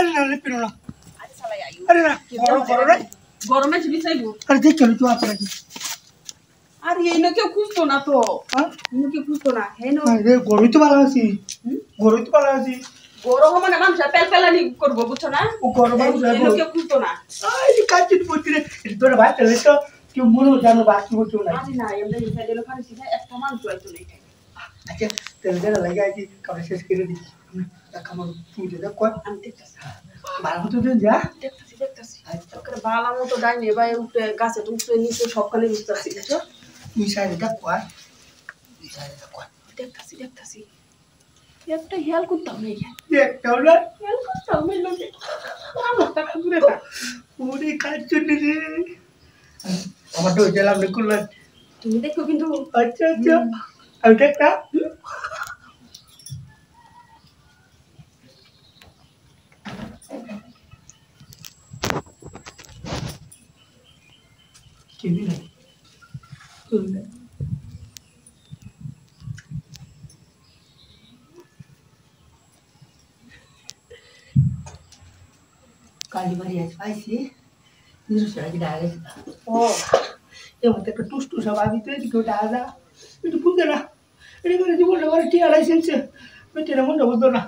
আরে না পিনো না আরে শালা আয়ু আরে না গরম করো রে গরমে ছিবি চাইবো আরে দেখ কেন তুই আপরা কি আর এইনো কেউ খুঁজতো না তো হ্যাঁ এইনো কেউ খুঁজতো না হেনো আরে গরমই তো ভালো আছি গরমই তো ভালো আছি গরম মানে মানুষ পেলপেলানি করবো বুঝছো না ও গরম এইনো কেউ খুঁজতো না এই কাচ্চি পড়তি রে তোর ভাই চলে তো কেউ মনে জানো বাকি বলছো না আরে না এমনি সাইডে লোকানে সিধা একটা মানুষ আইতো না এটা আচ্ছা তেলটা লাগা আছে কাপড় শেষ করে দি কামড় তুই দে কই আমি দেখতাছি ভালো মতো দিন যা দেখতাছি ওকে বালা মতো ডাইনে ভাই উঠে গাছে উঠে নিচে সবখানে বুঝতাছি বুঝছো তুই সাইডটা কই তুই সাইডটা কই দেখতাছি একটা হেল করতাম না দেখ কেমন হেল করতাম না লোকে আমার টাকা দূরে থাক ওরে কাচ্চি রে আমার তো গেলাম নিকুল তুমি দেখো কিন্তু আচ্ছা আচ্ছা আমি দেখটা কিনি না কালি বাড়ি আছে পাইছি নিরুষা কি ডালে ও এমন একটা টুস টুস ভাবি তো এদিকে ওটা আদা একটু বুঝে না এটা করে জীবনটা বলে টিয়া লাইসেন্সে বেটেরা মনটা বুঝতো না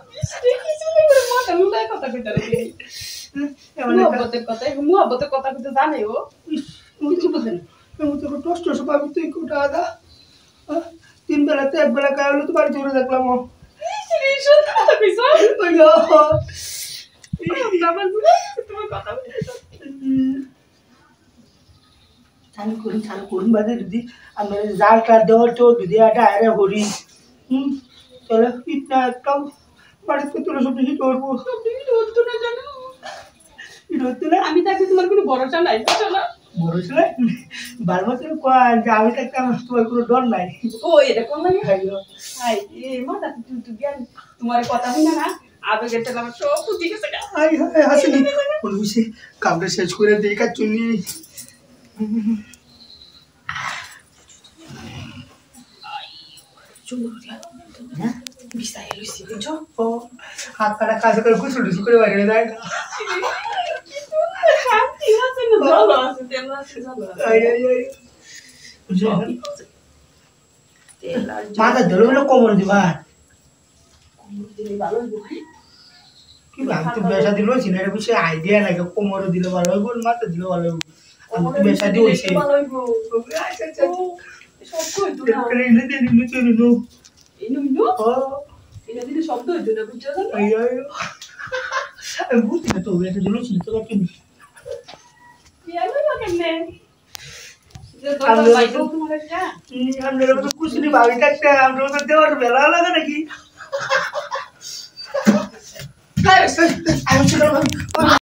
কথা কইতে রে মুহাব্বতের কথা কইতে জানে ও কিছু বুঝে না এমন তো টুস টুস ভাবি তো ওটা আদা তিন বেলাতে এক বেলা খাওয়া হলো তো বাড়ি চলে দেখলাম ও কথা কইছো তোমার কথা চালু করুন বাদে যদি আমি জালটা দেওয়ার তো যদি একটা আরে হরি চলে ইটনা একটাও বাড়িতে তুলে সব হিট করবো হতো না জানো হিট হতো না আমি তাকে তোমার কোনো ভরসা নাই বুঝছো না বড় ছিল বারো বছর যে আমি থাকতে আমার তোমার কোনো ডর নাই ও এরকম লাগে হাই এ মাথা তুই জ্ঞান তোমার কথা শুনে না আবেগে টেলাম সব বুঝে গেছে হাই হাই হাসিনি কোন বুঝে কামটা শেষ করে দিই কাজ চুনি হ্যাঁ বিছাই লইছি বুঝছো ও হাত কাটা কাজ করে গুছল করে বাইরে যায় শান্তি আছে না ভালো আছে তেল আছে ভালো আই আই আই বুঝে তেল আর মাথা ধরে বলে কোমর দিবা কোমর দিলে ভালো হইব কি আমি তো বেসা দিল ছিল এটা বিষয়ে আইডিয়া লাগে কোমর দিলে ভালো হইব মাথা দিলে ভালো হইব আমি তো বেসা দিই হইছে ভালো হইব আচ্ছা আচ্ছা সব কই তো না করে এনে দিয়ে নিচে নিচে নো ইনো ইনো ও এটা দিলে শব্দ হইতো না বুঝছো না আই আই আমি বুঝছি না তো এটা দিল ছিল তো কি কি আলো কেমনে যে তো ভাই তো তোমার একটা আমরা তো কুছনি ভাবি থাকতে আমরা তো দেওয়ার বেলা লাগে নাকি